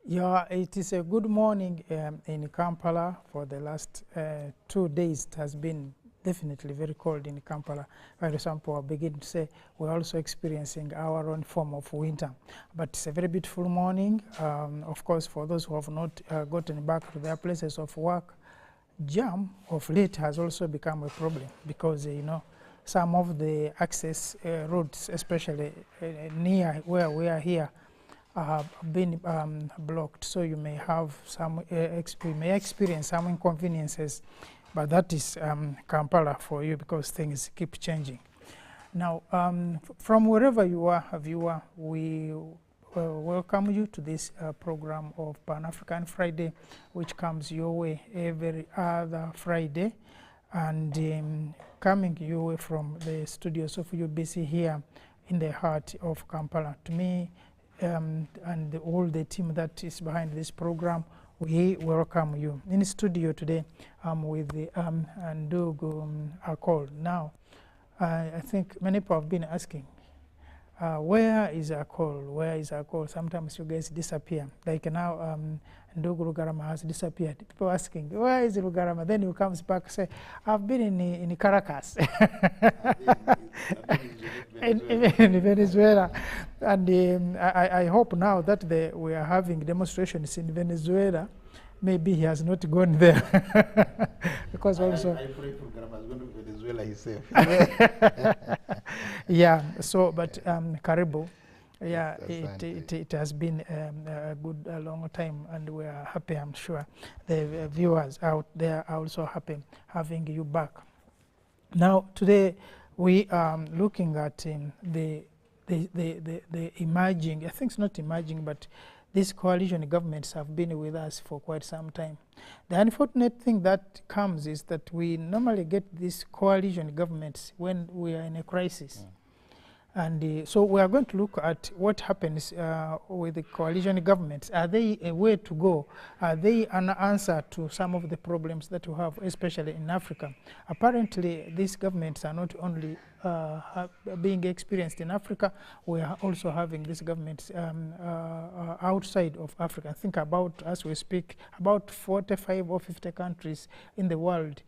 Yeah, it is a good morning in Kampala. For the last 2 days, it has been definitely very cold in Kampala. For example, I begin to say we're also experiencing our own form of winter. But it's a very beautiful morning. Of course, for those who have not gotten back to their places of work, jam of late has also become a problem because, some of the access roads, especially near where we are here, have been blocked, so you may have some you may experience some inconveniences, but that is Kampala for you because things keep changing. Now, from wherever you are, viewer, we welcome you to this program of Pan-African Friday, which comes your way every other Friday, and coming your way from the studios of UBC here in the heart of Kampala. To me, and all the team that is behind this program, we welcome you. In the studio today, I'm with Ndugu Akol. Now, I think many people have been asking, where is Akol? Where is Akol? Sometimes you guys disappear. Like now, Ndugu Lugarama has disappeared. People asking, where is Lugarama? Then he comes back and say, I've been in Caracas. in Venezuela. And I hope now that we are having demonstrations in Venezuela, maybe he has not gone there. Because also I pray for Garama is going to Venezuela himself. yeah, so but Karibu, yeah, Yes, it has been a good long time, and we are happy. I'm sure the viewers out there are also happy having you back. Now today we are looking at the emerging, I think it's not emerging, but these coalition governments have been with us for quite some time. The unfortunate thing that comes is that we normally get these coalition governments when we are in a crisis. And so we are going to look at what happens with the coalition governments. Are they a way to go? Are they an answer to some of the problems that we have, especially in Africa? Apparently, these governments are not only being experienced in Africa, we are also having these governments outside of Africa. I think about, as we speak, about 45 or 50 countries in the world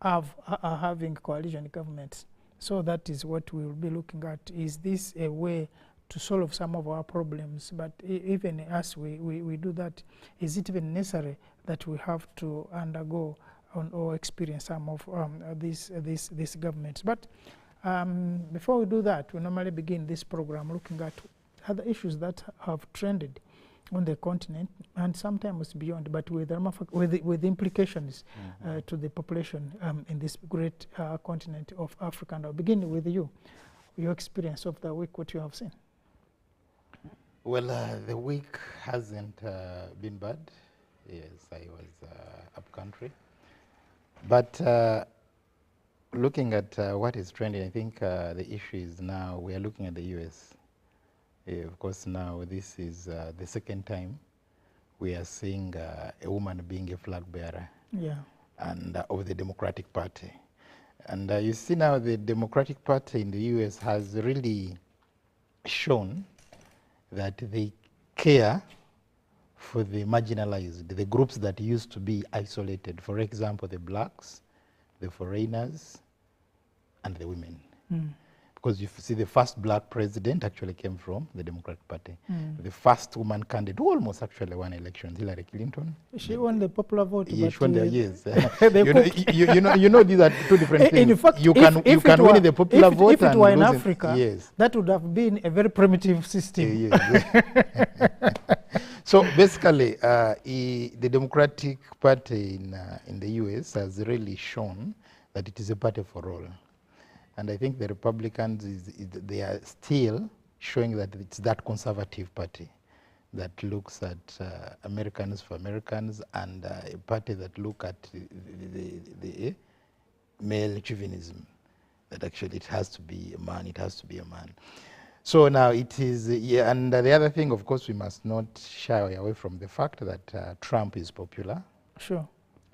are having coalition governments. So that is what we will be looking at. Is this a way to solve some of our problems? But even as we do that, is it even necessary that we have to undergo or experience some of these governments? But before we do that, we normally begin this program looking at other issues that have trended on the continent and sometimes beyond, but with implications to the population in this great continent of Africa. And I'll begin with you, your experience of the week, what you have seen. Well, the week hasn't been bad. Yes, I was up country. But looking at what is trending, I think the issue is now we are looking at the US. Of course, now this is the second time we are seeing a woman being a flag bearer, and of the Democratic Party. And you see now the Democratic Party in the US has really shown that they care for the marginalized, the groups that used to be isolated. For example, the blacks, the foreigners, and the women. Because you see the first black president actually came from the Democratic Party. The first woman candidate who almost actually won elections, Hillary Clinton. She won the popular vote. Yeah, she won yes. you know these are two different things. In fact, you can win the popular vote. If it were in losing, Africa, yes, that would have been a very primitive system. Yes. So basically, the Democratic Party in the US has really shown that it is a party for all. And I think the Republicans, they are still showing that it's that conservative party that looks at Americans for Americans, and a party that look at the male chauvinism, that actually it has to be a man, it has to be a man. So now it is, and the other thing, of course, we must not shy away from the fact that Trump is popular. Sure.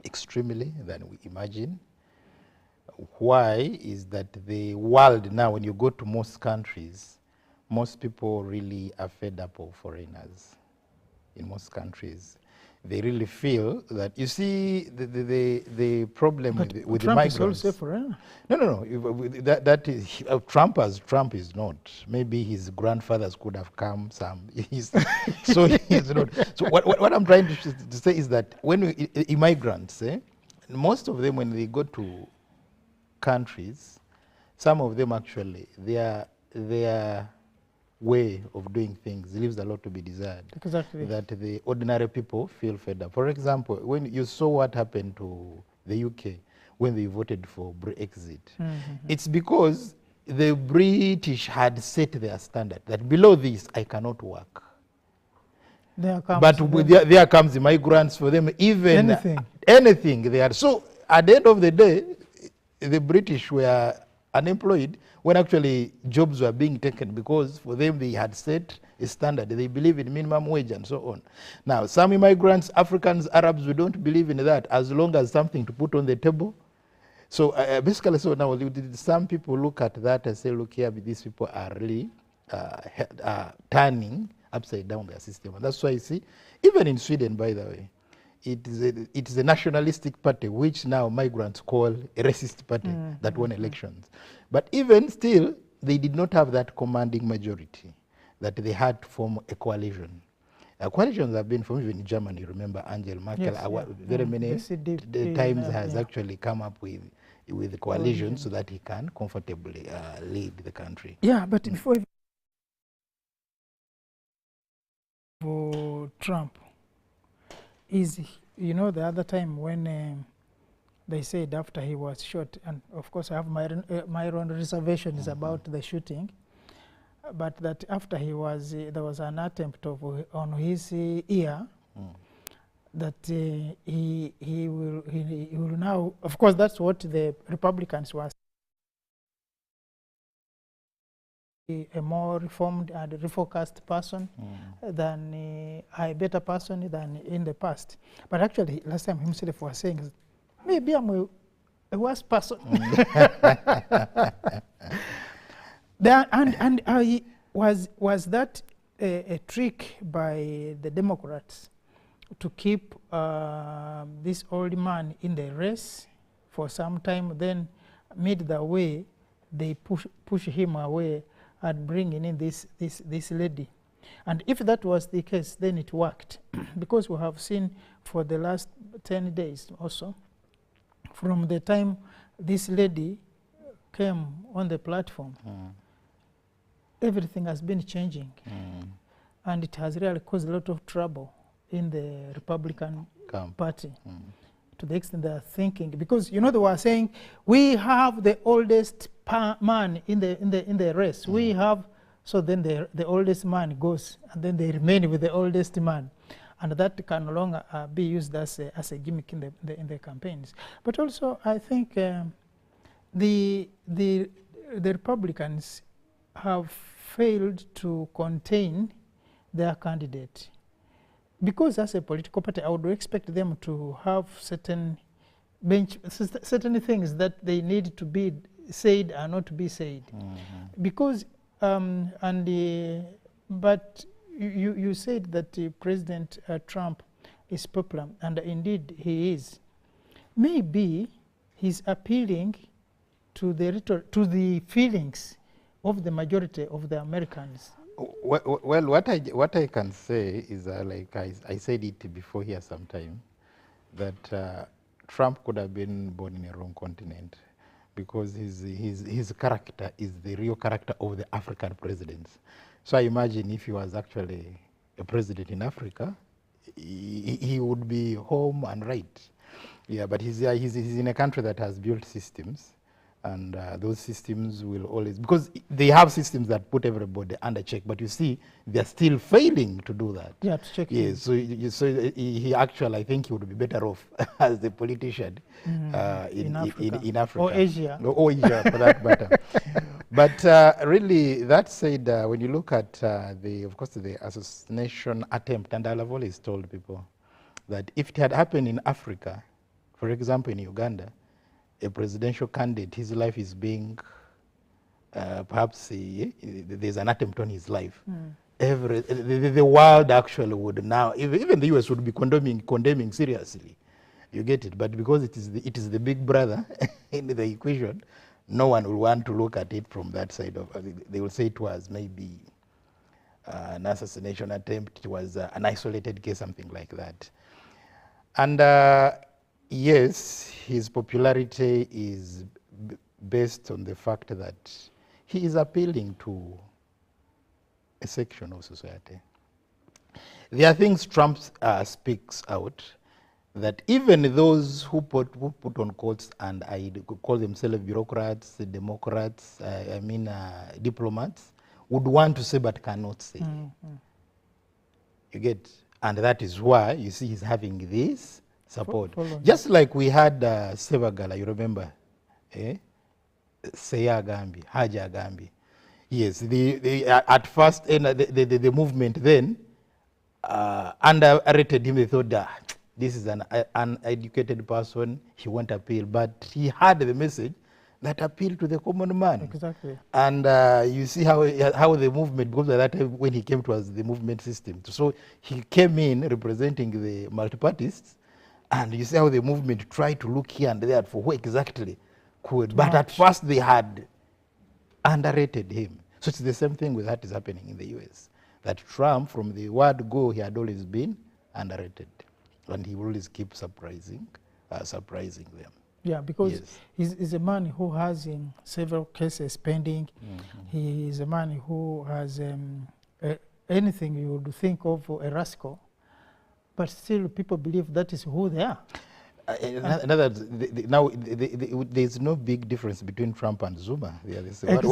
Extremely than we imagine. Why is that the world now, when you go to most countries, most people really are fed up of foreigners. in most countries. They really feel that, you see, the problem But with the Trump migrants. is also a foreigner. No. That is Trump is not. Maybe his grandfathers could have come. So he's not. So what I'm trying to say is that when immigrants, most of them, when they go to countries, some of them actually their way of doing things leaves a lot to be desired. Exactly. That the ordinary people feel fed up. For example, when you saw what happened to the UK when they voted for Brexit, it's because the British had set their standard that below this I cannot work. There comes But there comes the migrants. For them, even anything they are. So at the end of the day, the British were unemployed when actually jobs were being taken, because for them they had set a standard. They believe in minimum wage and so on. Now, some immigrants, Africans, Arabs, we don't believe in that, as long as something to put on the table. So basically, so now some people look at that and say, look here, these people are really turning upside down their system. And that's why you see, even in Sweden, by the way, it is a nationalistic party, which now migrants call a racist party, that won elections. But even still, they did not have that commanding majority that they had to form a coalition. Coalitions have been formed even in Germany. Remember, Angela Merkel, very many times has actually come up with coalitions so that he can comfortably lead the country. Yeah, but before for Trump, is, you know, the other time when they said after he was shot, and of course I have my own reservations about the shooting, but that after he was, there was an attempt on his ear, that he will now, of course that's what the Republicans were saying, a more reformed and refocused person than a better person than in the past. But actually, last time himself was saying, maybe I'm a worse person. Was that a trick by the Democrats to keep this old man in the race for some time, then mid the way they push him away and bringing in this lady? And if that was the case, then it worked. Because we have seen for the last 10 days also, from the time this lady came on the platform, everything has been changing. And it has really caused a lot of trouble in the Republican Party, to the extent they are thinking, because, you know, they were saying, we have the oldest man in the race. We have, so then the oldest man goes, and then they remain with the oldest man. And that can no longer be used as a gimmick in the campaigns. But also, I think the Republicans have failed to contain their candidate, because as a political party, I would expect them to have certain things that they need to be said or not to be said. Because but you said that President Trump is popular, and indeed he is. Maybe he's appealing to the feelings of the majority of the Americans. Well, what I can say is, like I said it before here sometime, that Trump could have been born in a wrong continent, because his character is the real character of the African presidents. So I imagine if he was actually a president in Africa, he would be home and right. Yeah, but he's in a country that has built systems, and those systems will always, because they have systems that put everybody under check, but you see, they're still failing to do that. Yeah, to check. Yeah, so he actually, I think he would be better off as the politician in Africa. Or Asia. Or Asia, for that matter. But really, that said, when you look at of course, the assassination attempt, and I've always told people that if it had happened in Africa, for example, in Uganda, a presidential candidate, his life is being, perhaps there's an attempt on his life. the world actually would now, even the US would be condemning seriously. You get it? But because it is the big brother in the equation, no one will want to look at it from that side of. They will say it was maybe an assassination attempt. It was an isolated case, something like that. And yes, his popularity is based on the fact that he is appealing to a section of society. There are things Trump speaks out that even those who put on quotes, and I call themselves bureaucrats, Democrats, diplomats, would want to say but cannot say. Mm-hmm. You get, and that is why you see he's having this support. Just like we had Sevagala, you remember, Seya Gambi, Haja Gambi. Yes, at first the movement then underrated him. They thought that this is an uneducated person, he won't appeal. But he had the message that appealed to the common man. Exactly. And you see how the movement, because at that time when he came to us, the movement system. So he came in representing the multi-partists, and you see how the movement tried to look here and there for who exactly could. But at first they had underrated him. So it's the same thing with that is happening in the US. That Trump, from the word go, he had always been underrated. And he will always keep surprising them. Yeah, because he's a man who has several cases pending. Mm-hmm. He is a man who has anything you would think of a rascal, but still people believe that is who they are. Now, there's no big difference between Trump and Zuma. Exactly.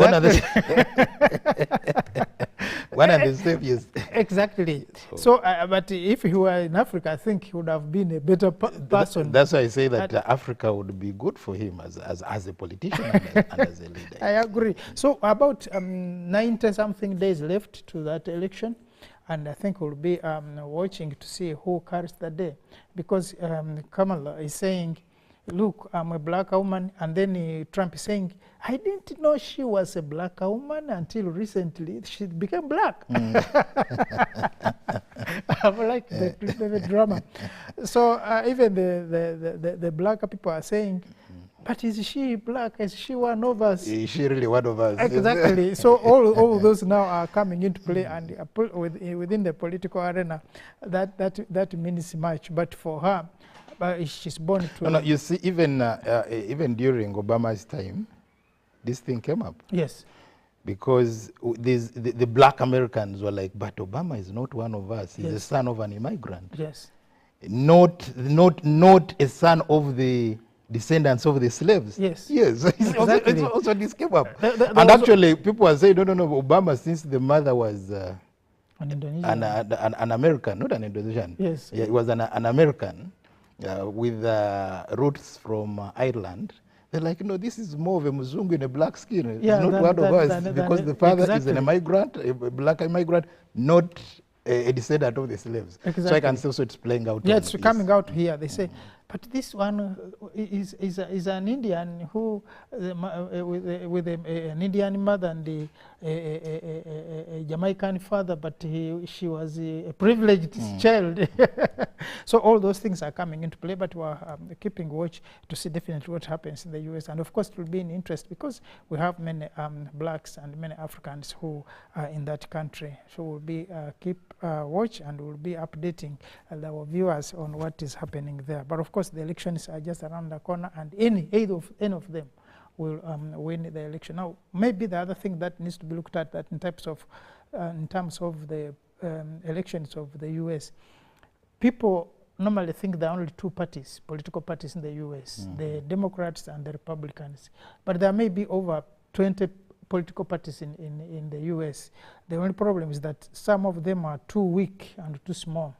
One and the same, yes. Exactly. So, but if he were in Africa, I think he would have been a better person. That's why I say that Africa would be good for him as a politician and as a leader. I agree. So, about 90-something days left to that election. And I think we'll be watching to see who carries the day. Because Kamala is saying, look, I'm a black woman. And then Trump is saying, I didn't know she was a black woman until recently. She became black. I'm like the drama. So even the black people are saying, but is she black? Is she one of us? Is she really one of us? Exactly. So all those now are coming into play, and within the political arena, that means much. But for her, she's born to. No, you see, even during Obama's time, this thing came up. Yes. Because the black Americans were like, but Obama is not one of us. He's the son of an immigrant. Yes. Not a son of the descendants of the slaves. Yes. Yes. Exactly. It's also this came up. And actually, people are saying, no, Obama, since the mother was an Indonesian. An American, not an Indonesian. Yes. Yeah, it was an American with roots from Ireland. They're like, no, this is more of a Mzungu in a black skin. Yeah, it's not one of us, because the father is an immigrant, a black immigrant, not a descendant of the slaves. Exactly. So I can see also it's playing out. Yeah, it's coming out here. They say, but this one is an Indian who with an Indian mother and a Jamaican father, but she was a privileged child. So all those things are coming into play, but we're keeping watch to see definitely what happens in the US. And of course, it will be in interest because we have many blacks and many Africans who are in that country. So we'll be keep watch, and we'll be updating our viewers on what is happening there. But of course, the elections are just around the corner, and any of them will win the election. Now, maybe the other thing that needs to be looked at, that in terms of the elections of the US, people normally think there are only two parties, political parties in the US, the Democrats and the Republicans. But there may be over 20 political parties in the US. The only problem is that some of them are too weak and too small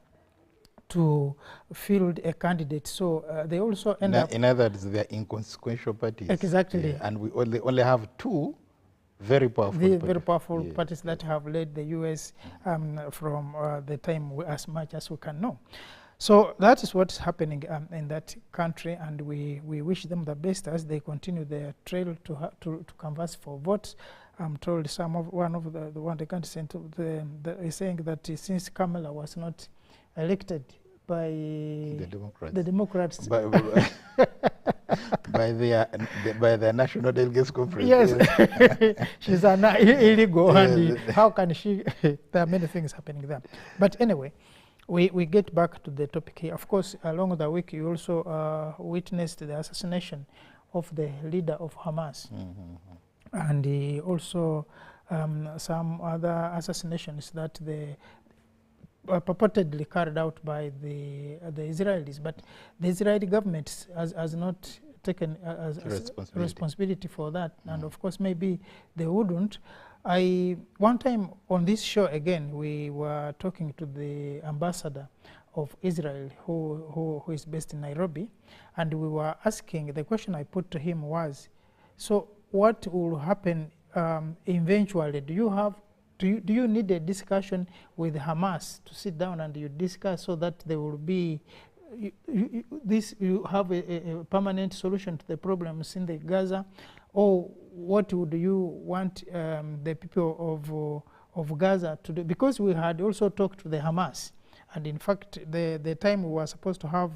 to field a candidate. So they also end up... In other words, they are inconsequential parties. Exactly. Yeah, and we only have two very powerful parties that have led the US from the time as much as we can know. So that is what's happening in that country, and we wish them the best as they continue their trail to canvass for votes. I'm told one of the countries is saying that since Kamala was not elected by the Democrats, by the National Delegates Conference. Yes, she's an illegal, and how can she? There are many things happening there. But anyway, we get back to the topic here. Of course, along the week, you also witnessed the assassination of the leader of Hamas, and also some other assassinations that the purportedly carried out by the Israelis, but the Israeli government has not taken responsibility for that, and of course maybe they wouldn't. One time on this show again, we were talking to the ambassador of Israel who is based in Nairobi, and we were asking, the question I put to him was, so what will happen eventually? Do you need a discussion with Hamas to sit down and you discuss so that there will be you have a permanent solution to the problems in the Gaza, or what would you want the people of Gaza to do? Because we had also talked to the Hamas, and in fact the time we were supposed to have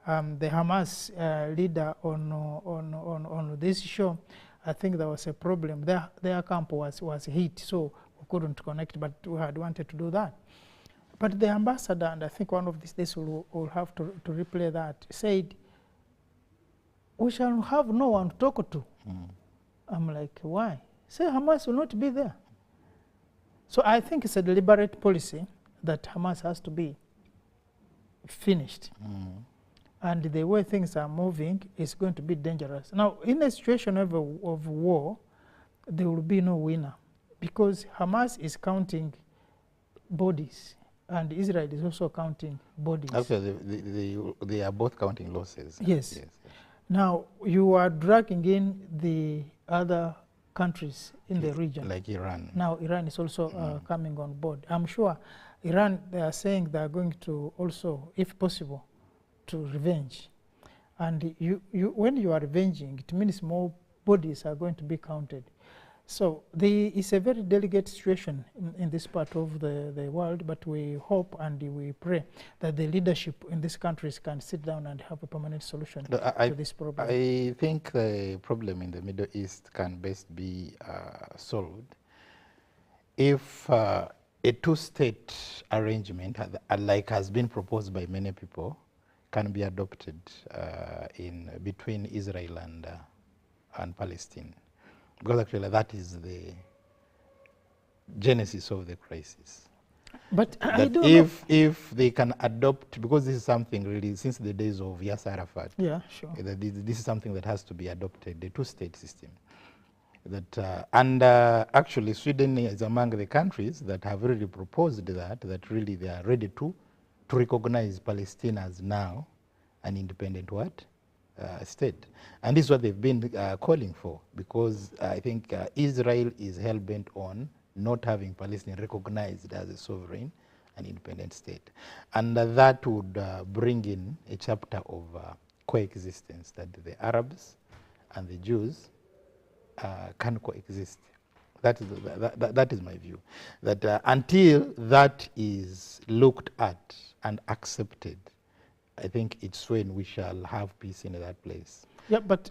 the Hamas leader on this show, I think there was a problem. Their camp was hit, so couldn't connect, but we had wanted to do that. But the ambassador, and I think one of these days we'll have to replay that, said, we shall have no one to talk to. I'm like, why? Say Hamas will not be there. So I think it's a deliberate policy that Hamas has to be finished. And the way things are moving is going to be dangerous. Now, in a situation of war, there will be no winner, because Hamas is counting bodies and Israel is also counting bodies. Actually, they are both counting losses. Yes. Now, you are dragging in the other countries in the region. Like Iran. Now, Iran is also coming on board. I'm sure Iran, they are saying they are going to also, if possible, to revenge. And when you are revenging, it means more bodies are going to be counted. So it's a very delicate situation in this part of the world, but we hope and we pray that the leadership in these countries can sit down and have a permanent solution to this problem. I think the problem in the Middle East can best be solved if a two-state arrangement, like has been proposed by many people, can be adopted between Israel and Palestine. Because actually that is the genesis of the crisis. But I don't know. If they can adopt, because this is something really since the days of Yasser Arafat. Yeah, sure. This is something that has to be adopted, the two-state system. Actually Sweden is among the countries that have really proposed that really they are ready to recognize Palestine as now an independent state. And this is what they've been calling for, because I think Israel is hell-bent on not having Palestine recognized as a sovereign and independent state. And that would bring in a chapter of coexistence, that the Arabs and the Jews can coexist. That is my view. That until that is looked at and accepted, I think it's when we shall have peace in that place. Yeah, but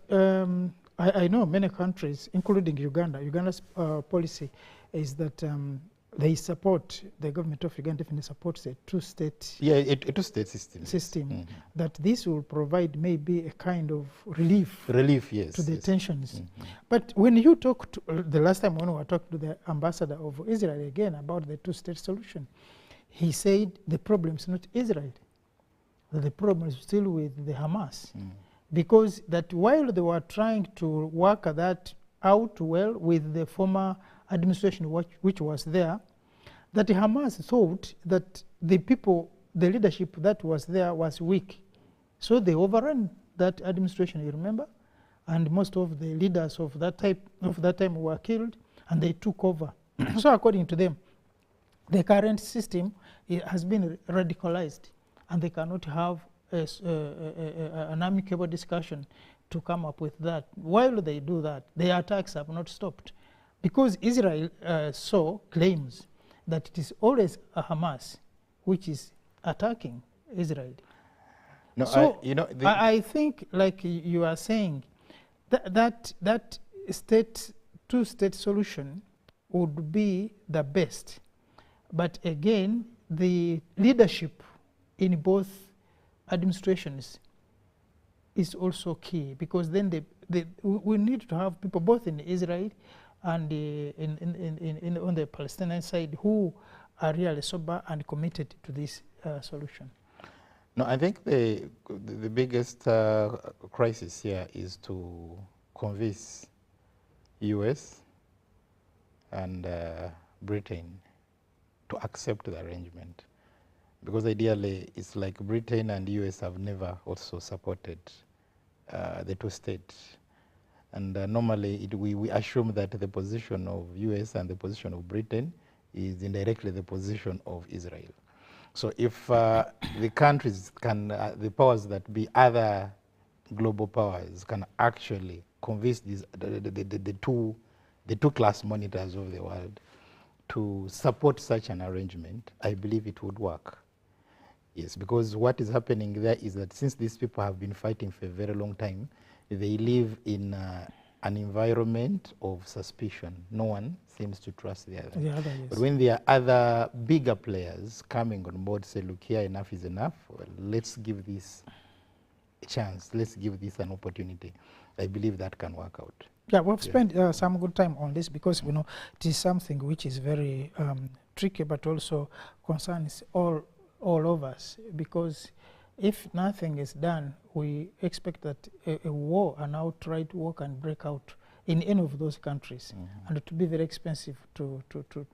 I know many countries, including Uganda. Uganda's policy is that they support, the government of Uganda definitely supports a two-state a two-state system. That this will provide maybe a kind of relief yes, to the tensions. But when you talk to, the last time when we were talking to the ambassador of Israel again about the two-state solution, he said the problem is not Israel. The problem is still with the Hamas. Because that while they were trying to work that out well with the former administration which was there, that Hamas thought that the leadership that was there was weak. So they overran that administration, you remember? And most of the leaders of that time were killed, and they took over. So according to them, the current system has been radicalized, and they cannot have an amicable discussion to come up with that. While they do that, the attacks have not stopped. because Israel claims that it is always Hamas which is attacking Israel. No, So you know, I think, like you are saying, that two-state solution would be the best. But again, the leadership in both administrations is also key, because then we need to have people both in Israel and on the Palestinian side who are really sober and committed to this solution. No, I think the biggest crisis here is to convince US and Britain to accept the arrangement, because ideally it's like Britain and US have never also supported the two-state, and normally we assume that the position of US and the position of Britain is indirectly the position of Israel. So if the countries can, the powers that be, other global powers, can actually convince the two class monitors of the world to support such an arrangement, I believe it would work. Yes, because what is happening there is that since these people have been fighting for a very long time, they live in an environment of suspicion. No one seems to trust the other. Yes. But when there are other bigger players coming on board, say, look here, enough is enough, well, let's give this a chance, let's give this an opportunity, I believe that can work out. Yeah, we've spent some good time on this, because we know it is something which is very tricky, but also concerns all of us, because if nothing is done, we expect that a war, an outright war, can break out in any of those countries, and it will be very expensive to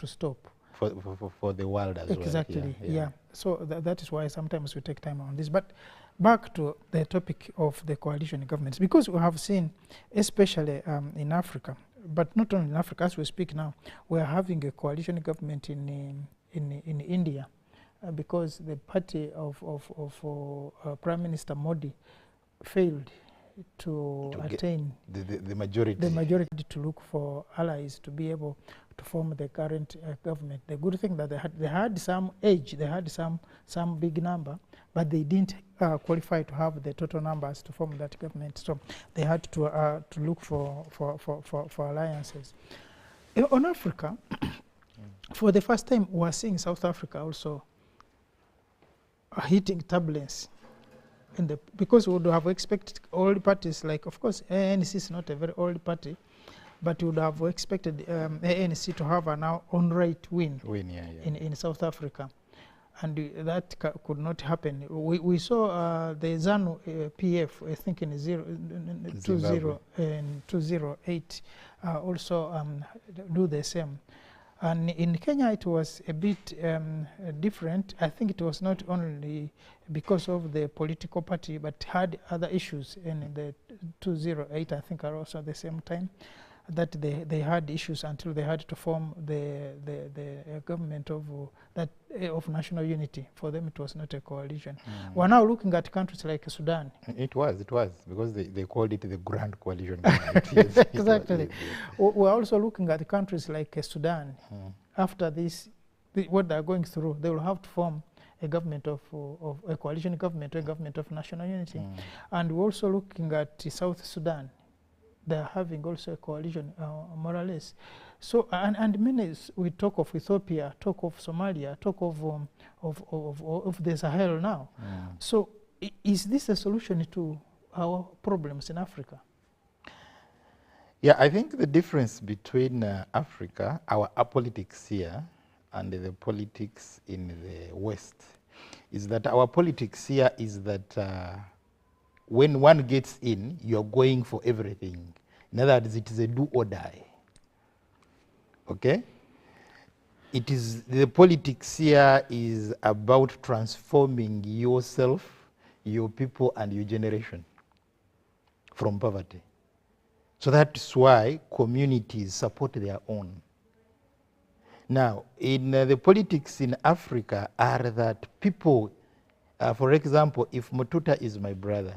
stop. For the world as well. Exactly, yeah. So that is why sometimes we take time on this. But back to the topic of the coalition governments, because we have seen, especially in Africa, but not only in Africa, as we speak now, we are having a coalition government in India, because the party of Prime Minister Modi failed to attain the majority. The majority to look for allies to be able to form the current government. The good thing that they had some age, they had some big number, but they didn't qualify to have the total numbers to form that government. So they had to look for alliances. On Africa, for the first time, we are seeing South Africa also hitting turbulence. Because we would have expected all parties, like, of course, ANC is not a very old party, but we would have expected ANC to have an outright win in South Africa. And that could not happen. We saw the ZANU PF, I think in 2008, also do the same. And in Kenya, it was a bit different. I think it was not only because of the political party, but had other issues in the 2008, I think, are also at the same time, that they had issues until they had to form the government of national unity. For them, it was not a coalition. We're now looking at countries like Sudan. It was, because they called it the Grand Coalition. Exactly. We're also looking at countries like Sudan. After this, what they're going through, they will have to form a government of a coalition government, a government of national unity. And we're also looking at South Sudan. They're having also a coalition, more or less. So, and many, we talk of Ethiopia, talk of Somalia, talk of the Sahel now. So, is this a solution to our problems in Africa? Yeah, I think the difference between Africa, our politics here, and the politics in the West, is that our politics here is that when one gets in, you're going for everything. In other words, it is a do or die. Okay? It is, the politics here is about transforming yourself, your people, and your generation from poverty. So that's why communities support their own. Now, in the politics in Africa are that people, for example, if Mututa is my brother,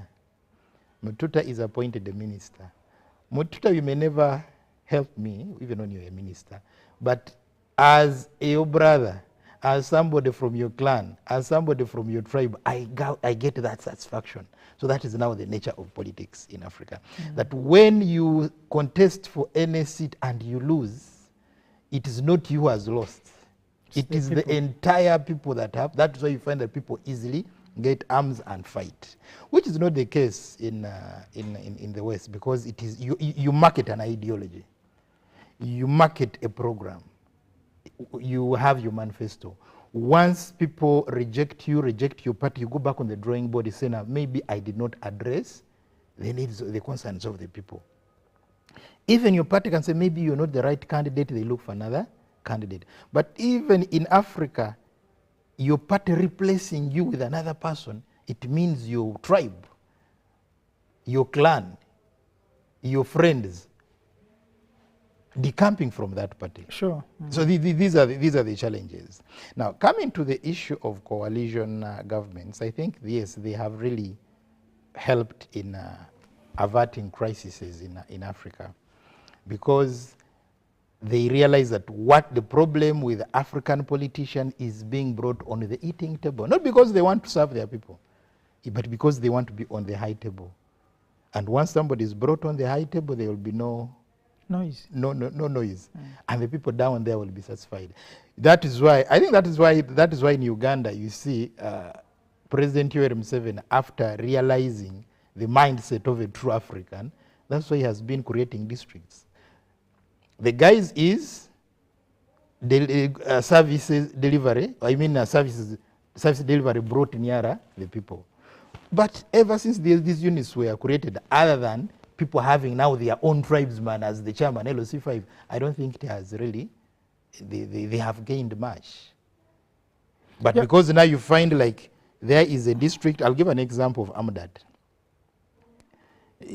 Mututa is appointed a minister. Mututa, you may never help me, even when you're a minister, but as your brother, as somebody from your clan, as somebody from your tribe, I get that satisfaction. So that is now the nature of politics in Africa. That when you contest for any seat and you lose, it is not you who has lost. It is the entire people that have. That's why you find that people easily get arms and fight, which is not the case in the West, because it is you market an ideology, you market a program, you have your manifesto. Once people reject you, reject your party, you go back on the drawing board and say, now, maybe I did not address the needs, the concerns of the people. Even your party can say, maybe you're not the right candidate, they look for another candidate. But even in Africa, your party replacing you with another person, it means your tribe, your clan, your friends decamping from that party. Sure. So these are the challenges. Now, coming to the issue of coalition governments, I think, yes, they have really helped in averting crises in Africa, because they realize that what the problem with African politicians is being brought on the eating table, not because they want to serve their people, but because they want to be on the high table. And once somebody is brought on the high table, there will be no noise. No noise. And the people down there will be satisfied. That is why, I think that is why in Uganda you see President Yoweri Museveni, after realizing the mindset of a true African, that's why he has been creating districts. The guys is services delivery, service delivery brought nearer the people. But ever since these units were created, other than people having now their own tribesman as the chairman, LOC5, I don't think it has really, they have gained much. But because now you find like there is a district, I'll give an example of Amdat.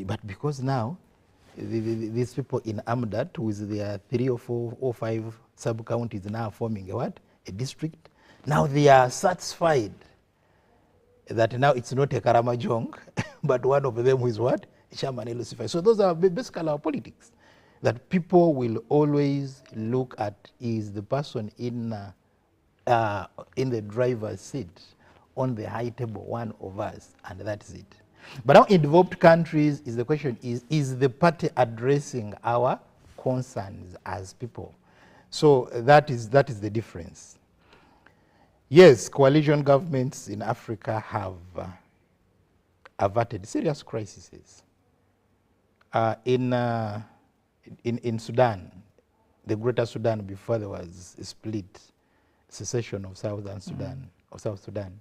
But because now these people in Amdat, with their 3 or 4 or 5 sub-counties now forming a district, now they are satisfied that now it's not a Karamajong, but one of them is Chairman LOC5. So those are basically our politics, that people will always look at is the person in the driver's seat on the high table, one of us, and that's it. But now in developed countries, the question is the party addressing our concerns as people? So that is the difference. Yes, coalition governments in Africa have averted serious crises. In Sudan, the Greater Sudan, before there was a split, secession of Southern Sudan, of South Sudan,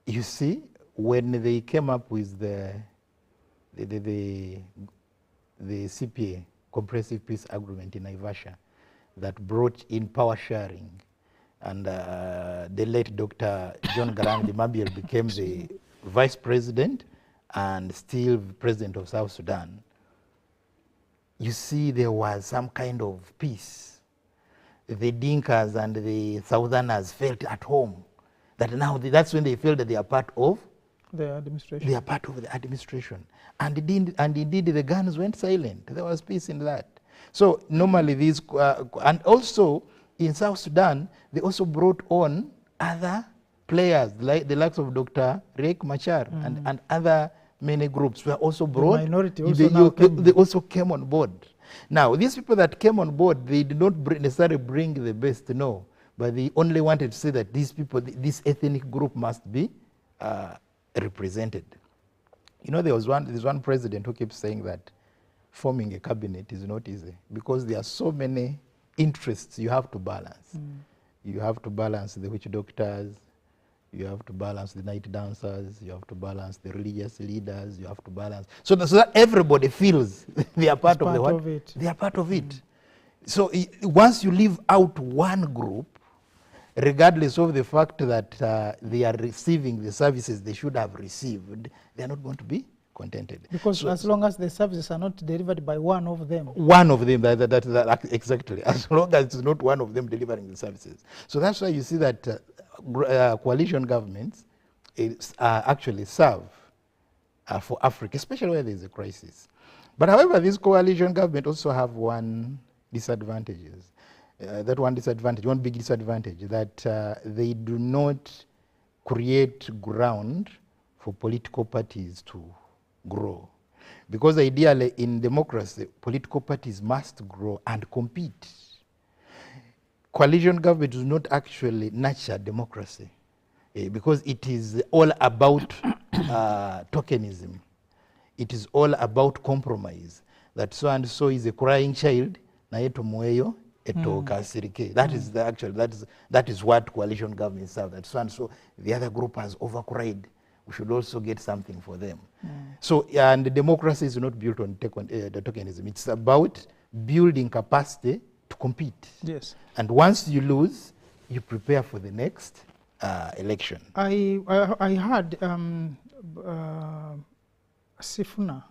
you see, when they came up with the CPA, Comprehensive Peace Agreement in Naivasha, that brought in power sharing, and the late Dr. John Garang Mabior became the vice president and still president of South Sudan, you see there was some kind of peace. The Dinkas and the Southerners felt at home, that now that's when they felt that they are part of the administration. They are part of the administration. And indeed the guns went silent. There was peace in that. So normally these, and also in South Sudan, they also brought on other players, like the likes of Dr. Riek Machar and other many groups were also brought. The minority also they also came on board. Now, these people that came on board, they did not necessarily bring the best, no, but they only wanted to say that these people, this ethnic group must be represented. You know, there's one president who keeps saying that forming a cabinet is not easy because there are so many interests you have to balance. You have to balance the witch doctors, you have to balance the night dancers, you have to balance the religious leaders, you have to balance, so that everybody feels they are part of the what? They are part of it. So once you leave out one group, regardless of the fact that they are receiving the services they should have received, they are not going to be contented. Because so, as long as the services are not delivered by one of them. One of them, exactly. As long as it's not one of them delivering the services. So that's why you see that coalition governments actually serve for Africa, especially where there is a crisis. But however, this coalition government also have one disadvantages. One big disadvantage, that they do not create ground for political parties to grow. Because ideally in democracy, political parties must grow and compete. Coalition government does not actually nurture democracy, because it is all about tokenism. It is all about compromise. That so and so is a crying child, na yetu mweyo eto kasirike. That is the actual. That is what coalition governments have. That so and so the other group has overcried. We should also get something for them. So and democracy is not built on the tokenism. It's about building capacity to compete. Yes. And once you lose, you prepare for the next election. I heard Sifuna,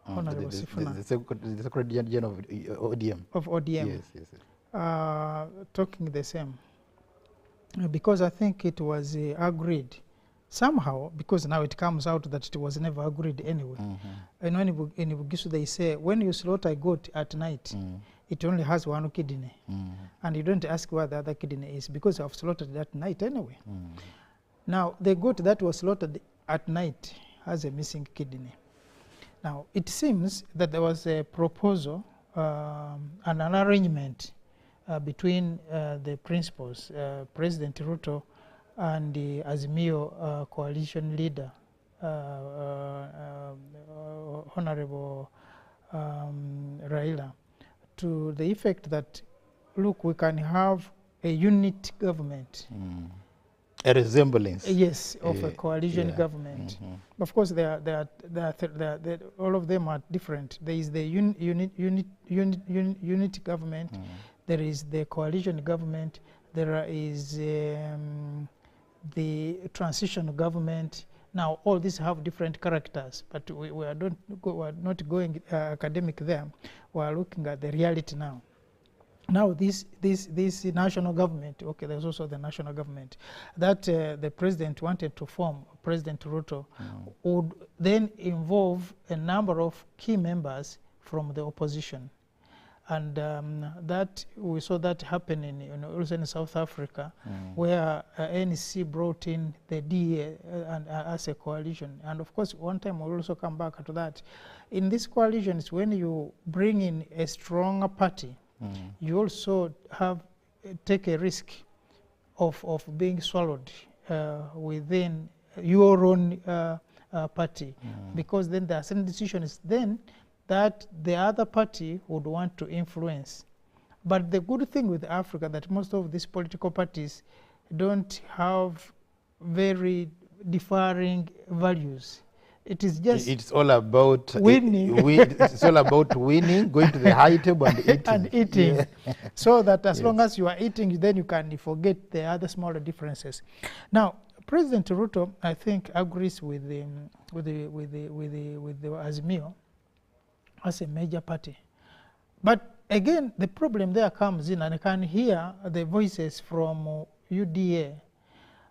Honorable Sifuna, the Secretary General of ODM. Of ODM. Yes, yes, yes. Talking the same. Because I think it was agreed somehow, because now it comes out that it was never agreed anyway. And when in Bugisu they say, when you slaughter a goat at night, it only has one kidney. And you don't ask where the other kidney is, because you have slaughtered that night anyway. Now, the goat that was slaughtered at night has a missing kidney. Now, it seems that there was a proposal and an arrangement between the principals, President Ruto and the Azimio coalition leader, Honorable Raila, to the effect that, look, we can have a unit government. A resemblance. Yes, of a coalition government. Of course, all of them are different. There is the unit government. There is the coalition government. There is the transition government. Now, all these have different characters, but we are not going academic there. We are looking at the reality now. Now, this national government, okay, there's also the national government, that the president wanted to form, President Ruto, would then involve a number of key members from the opposition. And that we saw that happening also in South Africa, where ANC brought in the DA as a coalition. And of course, one time we'll also come back to that. In these coalitions, when you bring in a stronger party, you also take a risk of being swallowed within your own party, because then there are certain decisions then that the other party would want to influence. But the good thing with Africa that most of these political parties don't have very differing values. It is just it's all about winning. It's all about winning, going to the high table and eating. And eating. So that as long as you are eating, then you can forget the other smaller differences. Now, President Ruto, I think, agrees with the Azimio as a major party. But again, the problem there comes in, and I can hear the voices from UDA.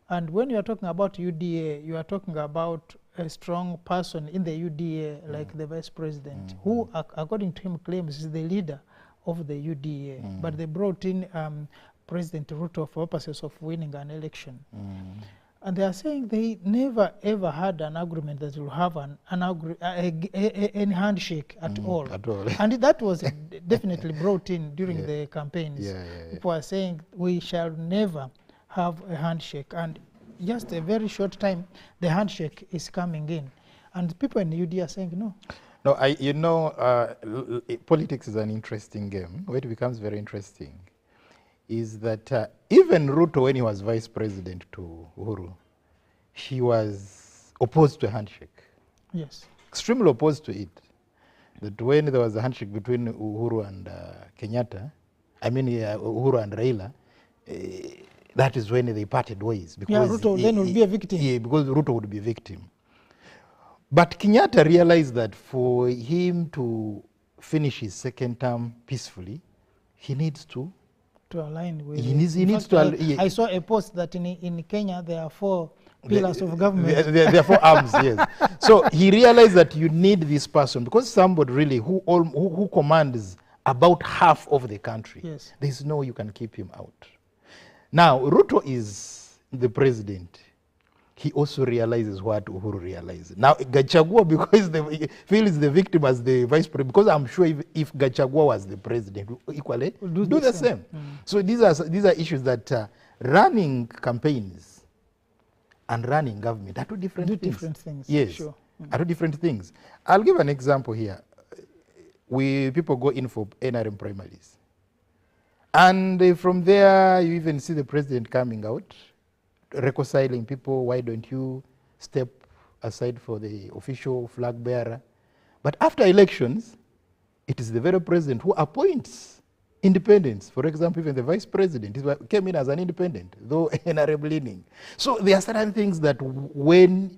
And when you are talking about UDA, you are talking about a strong person in the UDA, like the vice president, who, according to him, claims is the leader of the UDA. But they brought in President Ruto for purposes of winning an election. And they are saying they never ever had an agreement that will have an handshake at all. And that was definitely brought in during the campaigns. People are saying we shall never have a handshake. And just a very short time, the handshake is coming in. And people in the UD are saying no. No, politics is an interesting game. Where it becomes very interesting is that even Ruto, when he was vice president to Uhuru, he was opposed to a handshake. Yes. Extremely opposed to it. That when there was a handshake between Uhuru and Kenyatta, Uhuru and Raila, that is when they parted ways. Because Ruto then will be a victim. Yeah, because Ruto would be a victim. But Kenyatta realized that for him to finish his second term peacefully, he needs to align with he needs to I saw a post that in Kenya there are 4 pillars of government. They are 4 arms, yes. So he realized that you need this person because somebody really who commands about half of the country. Yes. There's no way you can keep him out. Now, Ruto is the president. He also realizes what Uhuru realizes. Now, Gachagua, because he feels the victim as the vice president, because I'm sure if Gachagua was the president, equally Will do the same. So these are issues that running campaigns and running government are two different things. Different things. Yes, Sure. are two different things. I'll give an example here. People go in for NRM primaries. And from there, you even see the president coming out, reconciling people. Why don't you step aside for the official flag bearer? But after elections, it is the very president who appoints independents. For example, even the vice president came in as an independent, though NRM leaning. So there are certain things that when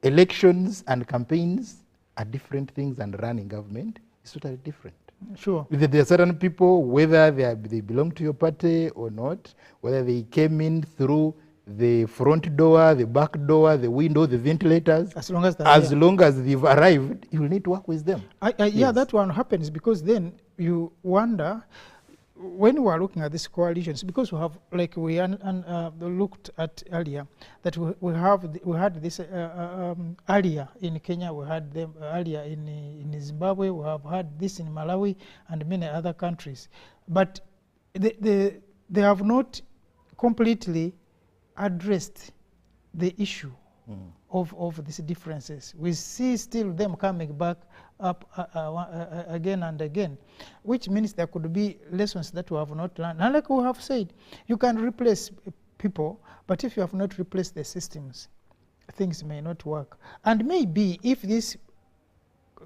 elections and campaigns are different things and running government is totally different. Sure. There are certain people, whether they belong to your party or not, whether they came in through the front door, the back door, the window, the ventilators, As long as they've arrived, you will need to work with them. Yeah, Yes. that one happens because then you wonder when we are looking at these coalitions, because we have, like we looked at earlier, that we had this earlier in Kenya, we had them earlier in Zimbabwe, we have had this in Malawi and many other countries, but they have not completely addressed the issue of these differences. We see still them coming back up again and again, which means there could be lessons that we have not learned. And like we have said, you can replace people, but if you have not replaced the systems, things may not work. And maybe if these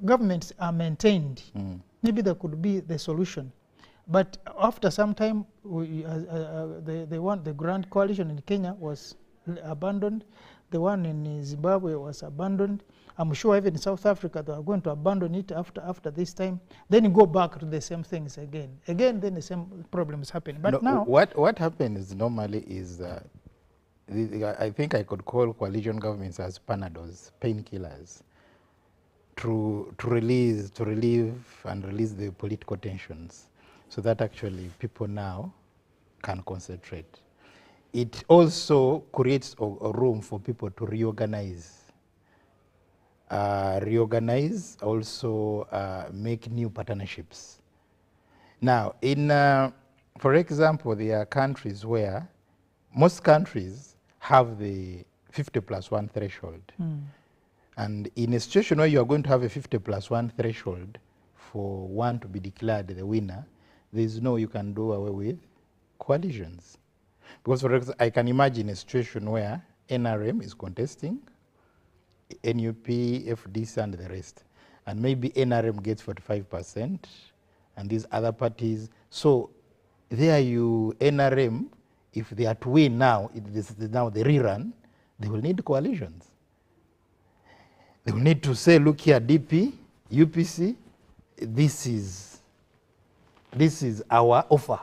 governments are maintained, maybe there could be the solution. But after some time, the Grand Coalition in Kenya was abandoned. The one in Zimbabwe was abandoned. I'm sure even in South Africa they are going to abandon it after this time. Then you go back to the same things again. Again, then the same problems happen. But now, what happens normally is, I think I could call coalition governments as Panadols, painkillers, to relieve and release the political tensions, so that actually people now can concentrate. It also creates a room for people to reorganize. Also make new partnerships. Now, for example, there are countries where most countries have the 50+1 threshold. And in a situation where you are going to have a 50+1 threshold for one to be declared the winner, there is no you can do away with coalitions. Because for example, I can imagine a situation where NRM is contesting, NUP, FDC and the rest. And maybe NRM gets 45% and these other parties. So there NRM, if they are to win now, this is now the rerun, they will need coalitions. They will need to say, look here, DP, UPC, this is our offer.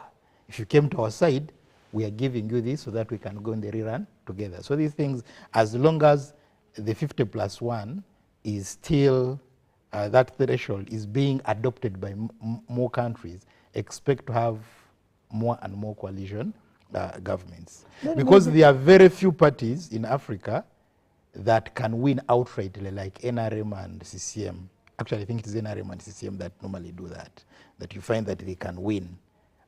If you came to our side, we are giving you this so that we can go in the rerun together. So these things, as long as the 50+1 is still, that threshold is being adopted by more countries, expect to have more and more coalition governments. Because there are very few parties in Africa that can win outrightly like NRM and CCM. Actually, I think it is NRM and CCM that normally do that, that you find that they can win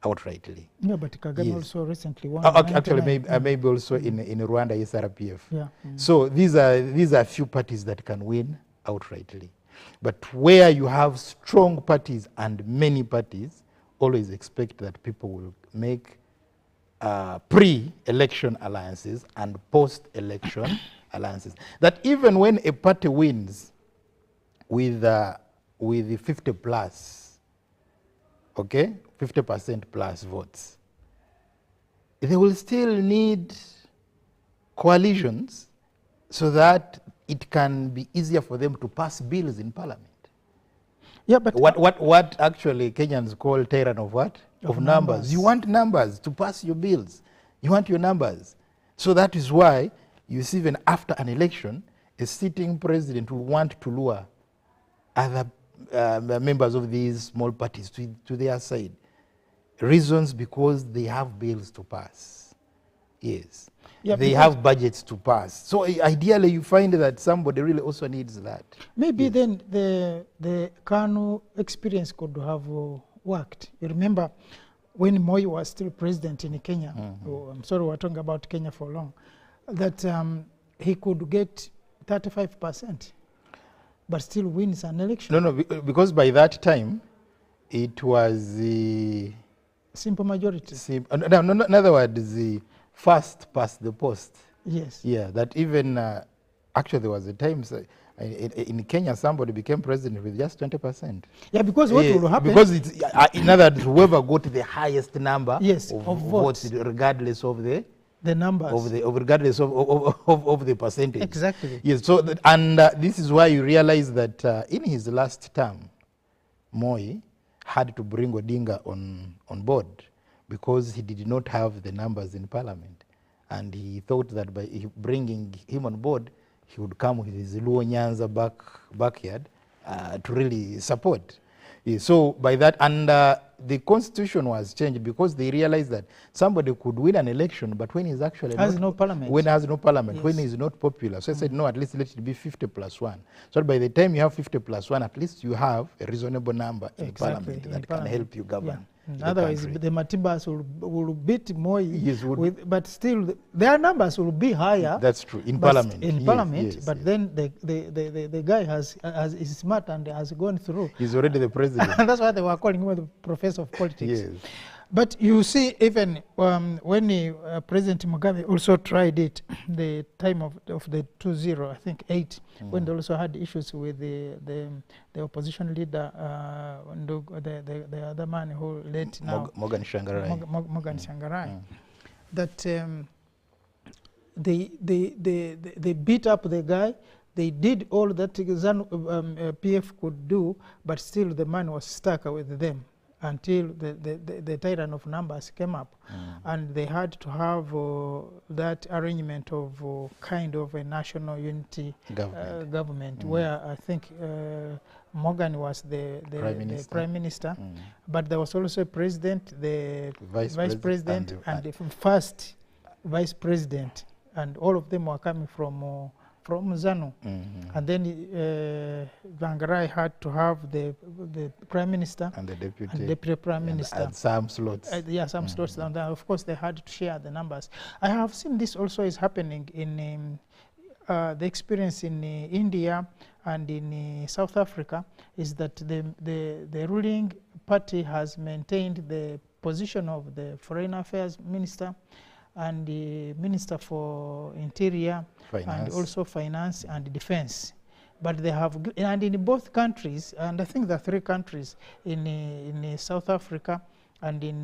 outrightly. Yeah, but Kagame also recently won. Actually, maybe also in Rwanda, SRPF. Yeah. So these are few parties that can win outrightly. But where you have strong parties and many parties, always expect that people will make pre-election alliances and post-election alliances. That even when a party wins with the 50+, okay, 50% plus votes, they will still need coalitions so that it can be easier for them to pass bills in parliament. Yeah, but what actually Kenyans call tyrant of what? Of numbers. You want numbers to pass your bills. You want your numbers. So that is why you see even after an election, a sitting president will want to lure other members of these small parties to their side. Reasons because they have bills to pass. Yes. Yeah, they have budgets to pass. So ideally you find that somebody really also needs that. Maybe then the KANU experience could have worked. You remember when Moi was still president in Kenya, I'm sorry we're talking about Kenya for long, that he could get 35%, but still wins an election. No, because by that time, it was the... simple majority. No, in other words, the first past the post. Yes. Yeah, that even, actually there was a time in Kenya somebody became president with just 20%. Yeah, because what will happen? Because it's, in other words, whoever got the highest number of votes, regardless of the numbers, regardless of the percentage. Exactly. Yes. So this is why you realize that in his last term, Moi had to bring Odinga on board because he did not have the numbers in parliament, and he thought that by bringing him on board, he would come with his Luo Nyanza backyard to really support. Yeah, so by that, and the constitution was changed because they realized that somebody could win an election, but when he's actually has no parliament, yes. When he's not popular. So I said, no, at least let it be 50+1. So by the time you have 50+1, at least you have a reasonable number in parliament that can help you govern. Yeah. Otherwise, the Matibas will beat Moi, yes, but still their numbers will be higher. That's true, in parliament. In parliament, yes, but yes. Then the guy is smart and has gone through. He's already the president. And that's why they were calling him the professor of politics. Yes. But you see, even when President Mugabe also tried it, the time of the 2-0, I think 8, when they also had issues with the opposition leader, the other man who led now, Morgan Tsvangirai. Morgan Tsvangirai, that they beat up the guy. They did all that PF could do, but still the man was stuck with them until the tyrant of numbers came up. And they had to have that arrangement of kind of a national unity government where I think Morgan was the prime minister, but there was also a president, the vice president, and the first vice president, and all of them were coming from ZANU. And then Tsvangirai had to have the prime minister and the deputy prime minister. And some slots. Yeah, some slots. And of course, they had to share the numbers. I have seen this also is happening in the experience in India and in South Africa, is that the ruling party has maintained the position of the foreign affairs minister and the Minister for Interior, and also Finance and Defense. But they have, and in both countries, and I think the 3 countries, in South Africa and in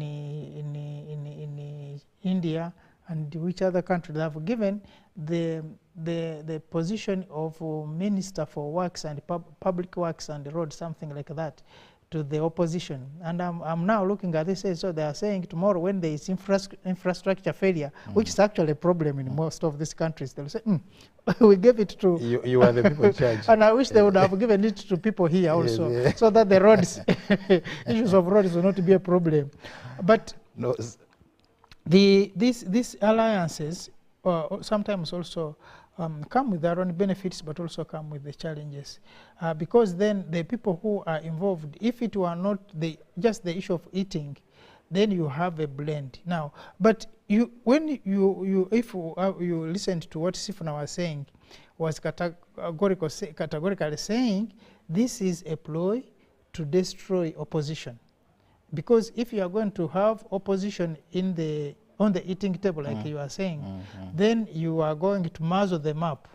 India, and which other country, they have given the position of Minister for Works and Public Works and Roads, something like that, to the opposition. And I'm now looking at this, so they are saying tomorrow when there is infrastructure failure, which is actually a problem in most of these countries, they'll say, we gave it to... You are the people in charge. And I wish they would have given it to people here also, so that the roads, issues of roads will not be a problem. But no. These alliances sometimes also come with their own benefits, but also come with the challenges, because then the people who are involved, if it were not just the issue of eating, then you have a blend now. But when you listened to what Sifuna was saying, was categorically saying this is a ploy to destroy opposition, because if you are going to have opposition on the eating table, like you are saying, then you are going to muzzle them up.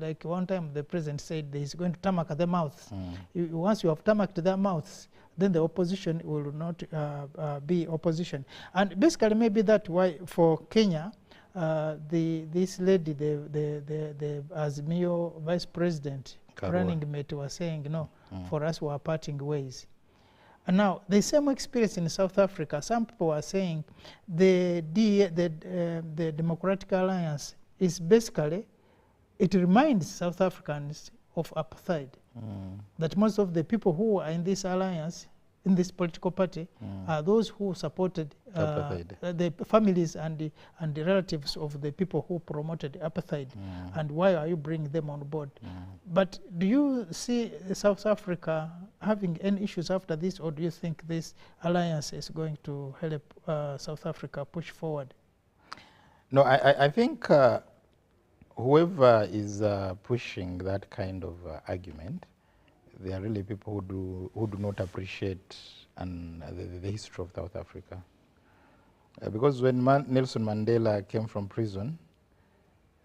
Like one time the president said he's going to tarmac their mouths. Once you have tarmacked their mouths, then the opposition will not be opposition. And basically maybe that's why for Kenya, this lady, the Azimio vice president, running mate, was saying, no, for us we are parting ways. And now, the same experience in South Africa, some people are saying the Democratic Alliance is basically, it reminds South Africans of apartheid. That most of the people who are in this alliance, in this political party, are those who supported the families and the relatives of the people who promoted apartheid. And why are you bringing them on board? But do you see South Africa having any issues after this, or do you think this alliance is going to help South Africa push forward? No, I think whoever is pushing that kind of argument, they are really people who do not appreciate the history of South Africa. Because when Nelson Mandela came from prison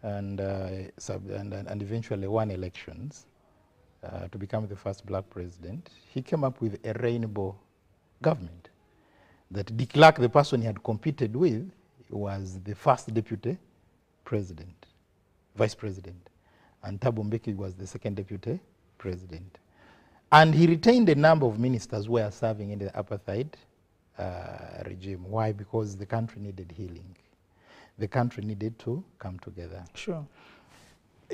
and eventually won elections to become the first black president, he came up with a rainbow government. That de Klerk, the person he had competed with, was the first deputy president, vice president, and Thabo Mbeki was the second deputy president. And he retained a number of ministers who were serving in the apartheid regime. Why? Because the country needed healing. The country needed to come together. Sure.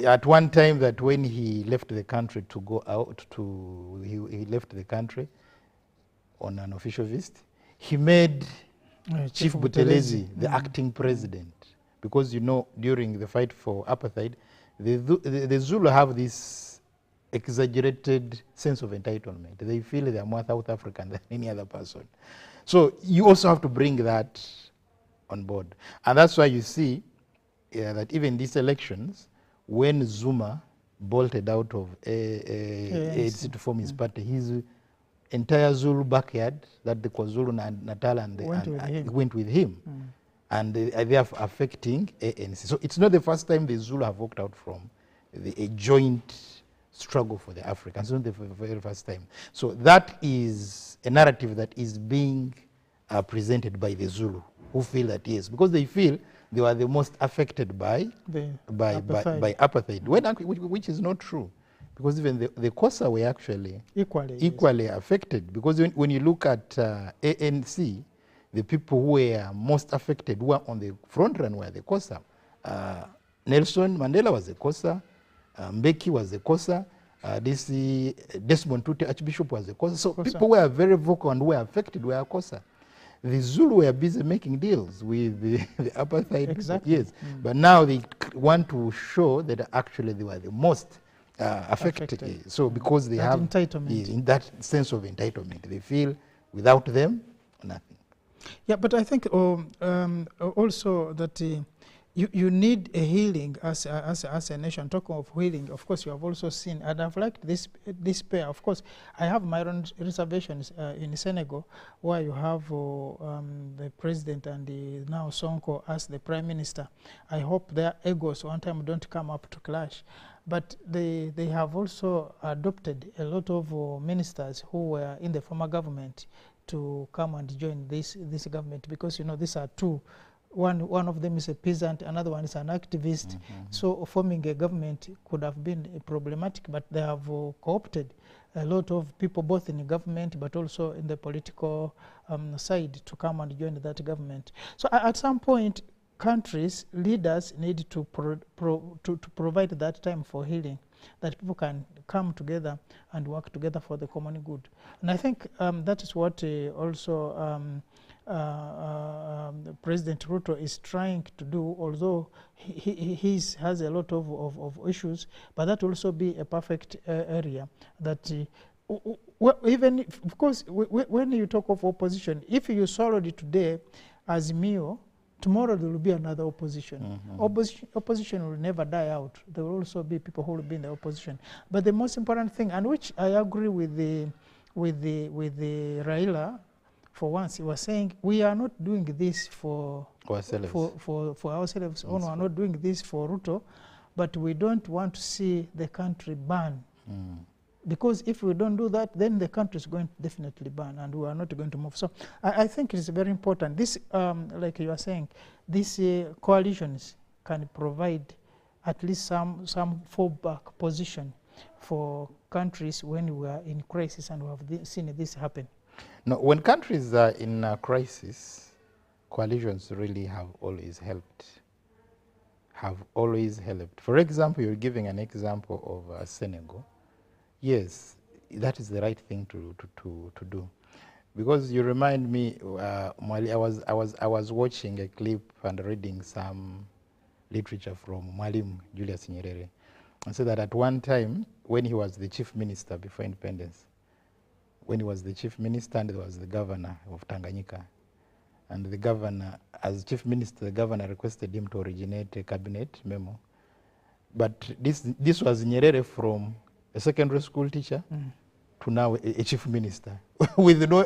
At one time, that when he left the country to go out, he left the country on an official visit, he made Chief Buthelezi the acting president. Because, you know, during the fight for apartheid, the Zulu have this exaggerated sense of entitlement. They feel they are more South African than any other person. So you also have to bring that on board. And that's why you see that even these elections, when Zuma bolted out of ANC to form his party, his entire Zulu backyard, that the KwaZulu-Natal went with him. And they are affecting ANC. So it's not the first time the Zulu have walked out from a joint struggle for the Africans. It's not the very first time. So that is a narrative that is being presented by the Zulu, who feel that yes, because they feel they were the most affected by apartheid, which is not true. Because even the Xhosa were actually equally affected. Because when you look at ANC, the people who were most affected, who were on the front run, were the Xhosa. Nelson Mandela was a Xhosa. Mbeki was a Xhosa. Desmond Tutu, Archbishop, was a Xhosa. So people were very vocal and were affected, were Xhosa. The Zulu were busy making deals with the apartheid. Exactly. Yes. But now they want to show that actually they were the most affected. So because they have entitlement. In that sense of entitlement, they feel without them, nothing. Yeah, but I think also that you need a healing as a nation. Talking of healing, of course, you have also seen, and I've liked this pair. Of course, I have my own reservations in Senegal, where you have the president and now Sonko as the prime minister. I hope their egos one time don't come up to clash. But they have also adopted a lot of ministers who were in the former government to come and join this government, because you know these are two. One of them is a peasant, another one is an activist. So forming a government could have been problematic, but they have co-opted a lot of people, both in the government but also in the political side, to come and join that government. So at some point, countries, leaders need to provide that time for healing, that people can come together and work together for the common good. And I think that is what also President Ruto is trying to do, although he has a lot of issues, but that will also be a perfect area that even if, of course, when you talk of opposition, if you swallowed it today as Mio, tomorrow there will be another opposition. Opposition will never die out. There will also be people who will be in the opposition. But the most important thing, and which I agree with the Raila, for once, he was saying, we are not doing this for ourselves. For ourselves. Oh, no, we are not doing this for Ruto, but we don't want to see the country burn. Because if we don't do that, then the country is going to definitely burn, and we are not going to move. So I think it is very important. This, like you are saying, these coalitions can provide at least some fallback position for countries when we are in crisis, and we have seen this happen. No, when countries are in a crisis, coalitions really have always helped. have always helped. For example, you're giving an example of Senegal. Yes, that is the right thing to do, because you remind me. I was watching a clip and reading some literature from Mwalimu Julius Nyerere, and said that at one time when he was the chief minister before independence, when he was the chief minister and there was the governor of Tanganyika, and the governor, as chief minister, the governor requested him to originate a cabinet memo. But this was Nyerere from a secondary school teacher to now a chief minister with no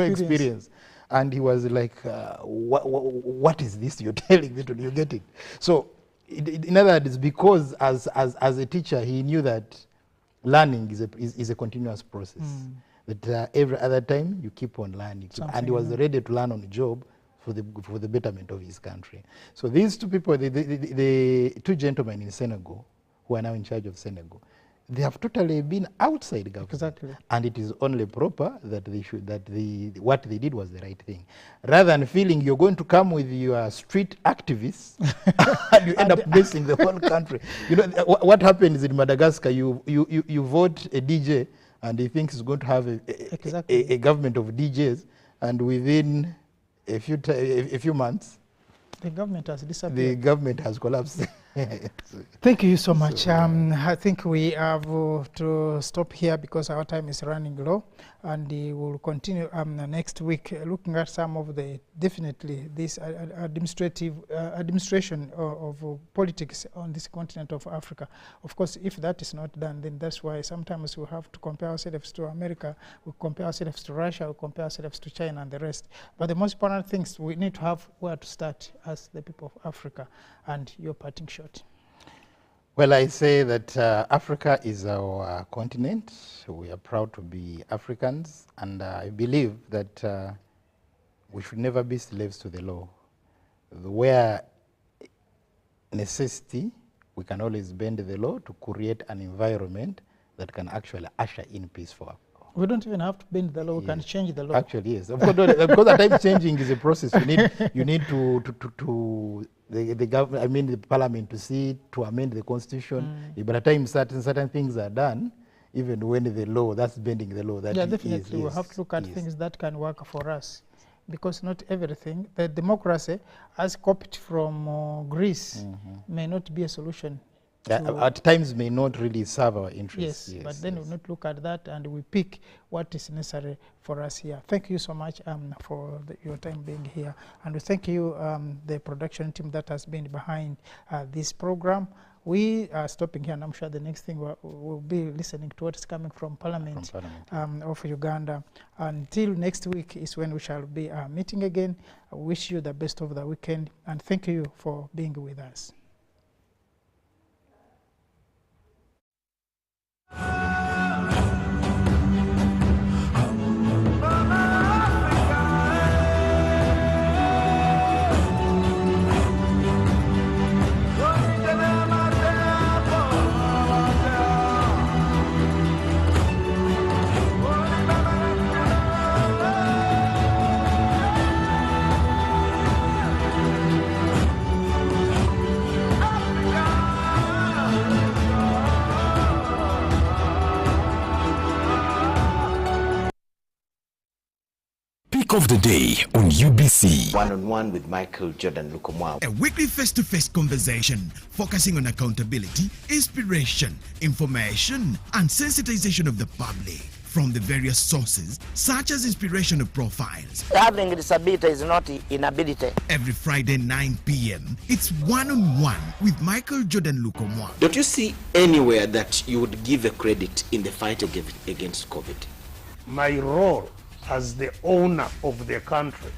experience. And he was like, what is this you're telling me? Do you get it? So in other words, because as a teacher, he knew that learning is a continuous process. That every other time you keep on learning. And he was ready to learn on the job for the betterment of his country. So these two people, the two gentlemen in Senegal, who are now in charge of Senegal, they have totally been outside government. Exactly. And it is only proper that what they did was the right thing. Rather than feeling you're going to come with your street activists and you end up messing the whole country. You know, what happens in Madagascar, you vote a DJ and he thinks he's going to have a government of DJs, and within a few months, the government has disappeared. The government has collapsed. Thank you so much. I think we have to stop here because our time is running low, and we will continue next week looking at some of the definitely this administration of politics on this continent of Africa. Of course, if that is not done, then that's why sometimes we have to compare ourselves to America, we compare ourselves to Russia, we compare ourselves to China and the rest. But the most important things, we need to have where to start as the people of Africa. And your parting shot. Well, I say that Africa is our continent. We are proud to be Africans, and I believe that we should never be slaves to the law. Where necessity, we can always bend the law to create an environment that can actually usher in peace for us. We don't even have to bend the law, we can change the law. Actually, yes. Of course, because at times changing is a process. You need to the government, I mean the parliament, to amend the constitution. By the time certain things are done, even when the law, that's bending the law. That definitely. We have to look at things that can work for us, because not everything. The democracy, as copied from Greece, may not be a solution. At times may not really serve our interests. Yes, but then we not look at that and we pick what is necessary for us here. Thank you so much for your time being here. And we thank you, the production team that has been behind this program. We are stopping here, and I'm sure the next thing we'll be listening to what's coming from Parliament of Uganda. Until next week is when we shall be meeting again. I wish you the best of the weekend, and thank you for being with us. Of the day on UBC. One-on-one with Michael Jordan Lukomwa. A weekly face-to-face conversation focusing on accountability, inspiration, information, and sensitization of the public from the various sources, such as inspirational profiles. Having a disability is not inability. Every Friday, 9 p.m., it's one-on-one with Michael Jordan Lukomwa. Don't you see anywhere that you would give a credit in the fight against COVID? My role as the owner of the country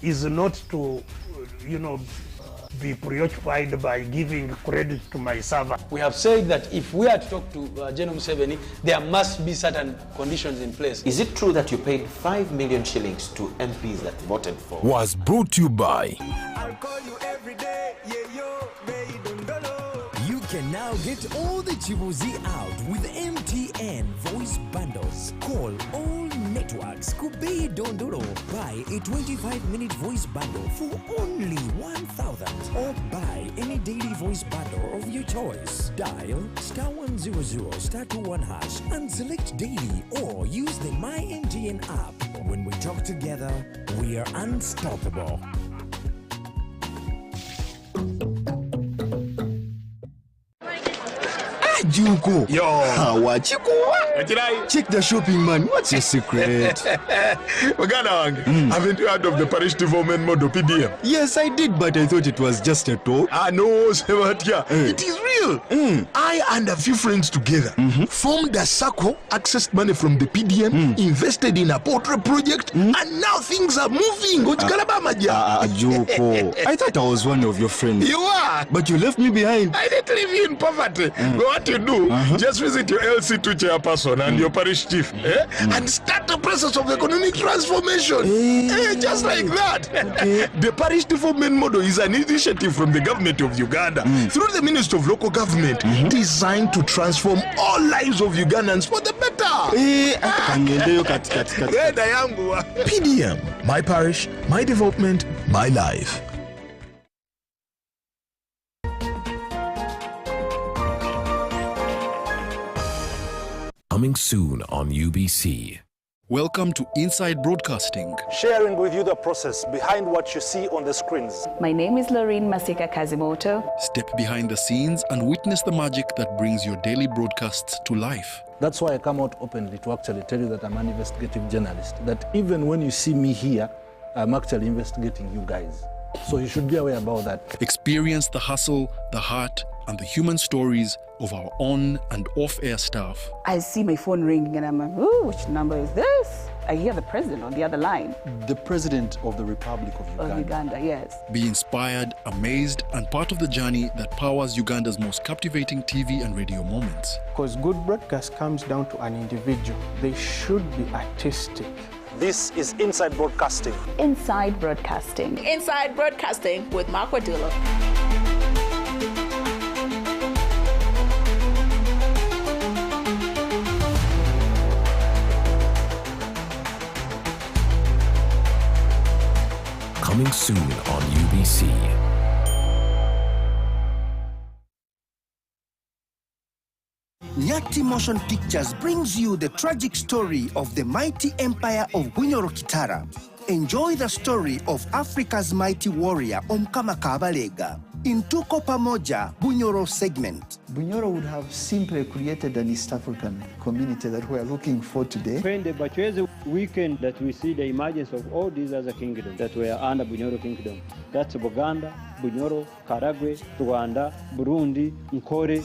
is not to, be preoccupied by giving credit to my servant. We have said that if we are to talk to General Museveni, there must be certain conditions in place. Is it true that you paid 5 million shillings to MPs that voted for? Was brought to you by. I'll call you every day, yeah, yo, baby, don't go low. You can now Now get all the chibuzi out with MTN voice bundles. Call all networks. Kubei Dondoro. Buy a 25-minute voice bundle for only 1,000 or buy any daily voice bundle of your choice. Dial *100 *21 hash and select daily or use the My MTN app. When we talk together, we are unstoppable. Juko. Yo. What you go? Check the shopping, man. What's your secret? Haven't you heard of the parish development model PDM? Yes, I did, but I thought it was just a talk. No, Sebatia. It is real. I and a few friends together formed a circle, accessed money from the PDM, invested in a portrait project, and now things are moving. Juko. I thought I was one of your friends. You are. But you left me behind. I didn't leave you in poverty. What you do, just visit your LC2 chairperson and your parish chief and start the process of economic transformation. Just like that. The parish development model is an initiative from the government of Uganda through the Ministry of Local Government designed to transform all lives of Ugandans for the better. PDM, my parish, my development, my life. Coming soon on UBC. Welcome to Inside Broadcasting, sharing with you the process behind what you see on the screens. My name is Lorraine Masika Kazimoto. Step behind the scenes and witness the magic that brings your daily broadcasts to life. That's why I come out openly to actually tell you that I'm an investigative journalist, that even when you see me here, I'm actually investigating you guys. So you should be aware about that. Experience the hustle, the heart, and the human stories of our on and off-air staff. I see my phone ringing and I'm like, ooh, which number is this? I hear the president on the other line. The president of the Republic of Uganda. Of Uganda, yes. Be inspired, amazed, and part of the journey that powers Uganda's most captivating TV and radio moments. Because good broadcast comes down to an individual. They should be artistic. This is Inside Broadcasting. Inside Broadcasting. Inside Broadcasting with Mark Wadula. Coming soon on UBC. Nyati Motion Pictures brings you the tragic story of the mighty empire of Bunyoro Kitara. Enjoy the story of Africa's mighty warrior Omkama Kabalega in Tuko Pamoja Bunyoro segment. Bunyoro would have simply created an East African community that we are looking for today. When the Bachwezi weekend that we see the emergence of all these other kingdoms that were under Bunyoro Kingdom. That's Buganda, Bunyoro, Karagwe, Rwanda, Burundi, Nkore.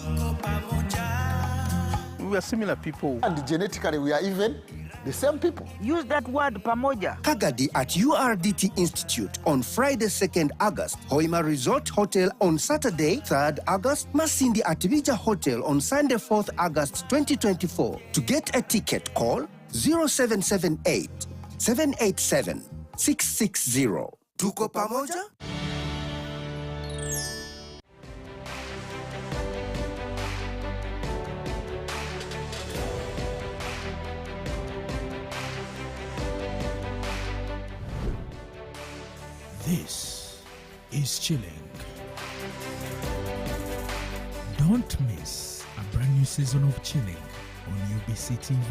We are similar people. And genetically we are even the same people. Use that word pamoja. Kagadi at URDT Institute on Friday 2nd August. Hoima Resort Hotel on Saturday 3rd August. Masindi at Vija Hotel on Sunday 4th August 2024. To get a ticket, call 0778 787 660. Tuko pamoja? This is Chilling. Don't miss a brand new season of Chilling on UBC TV.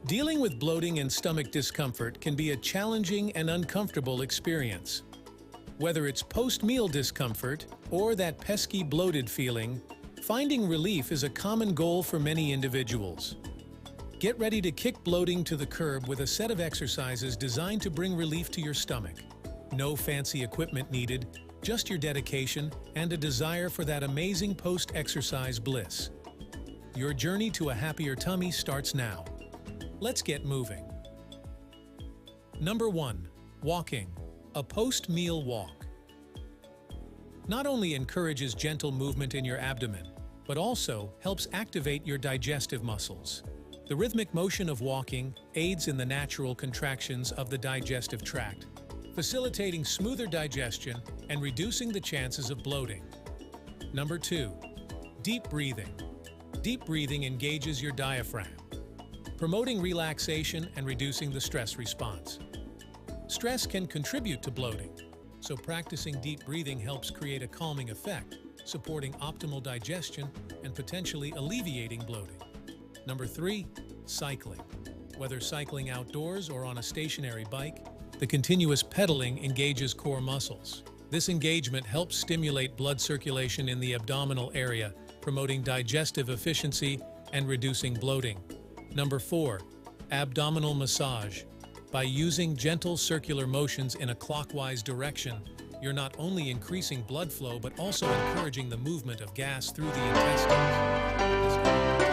Dealing with bloating and stomach discomfort can be a challenging and uncomfortable experience. Whether it's post-meal discomfort or that pesky bloated feeling, finding relief is a common goal for many individuals. Get ready to kick bloating to the curb with a set of exercises designed to bring relief to your stomach. No fancy equipment needed, just your dedication and a desire for that amazing post-exercise bliss. Your journey to a happier tummy starts now. Let's get moving. Number 1. Walking. A post-meal walk. not only encourages gentle movement in your abdomen, but also helps activate your digestive muscles. The rhythmic motion of walking aids in the natural contractions of the digestive tract, facilitating smoother digestion and reducing the chances of bloating. Number 2, deep breathing. Deep breathing engages your diaphragm, promoting relaxation and reducing the stress response. Stress can contribute to bloating, so practicing deep breathing helps create a calming effect, supporting optimal digestion and potentially alleviating bloating. Number 3, cycling. Whether cycling outdoors or on a stationary bike, the continuous pedaling engages core muscles. This engagement helps stimulate blood circulation in the abdominal area, promoting digestive efficiency and reducing bloating. Number 4, abdominal massage. By using gentle circular motions in a clockwise direction, you're not only increasing blood flow but also encouraging the movement of gas through the intestines.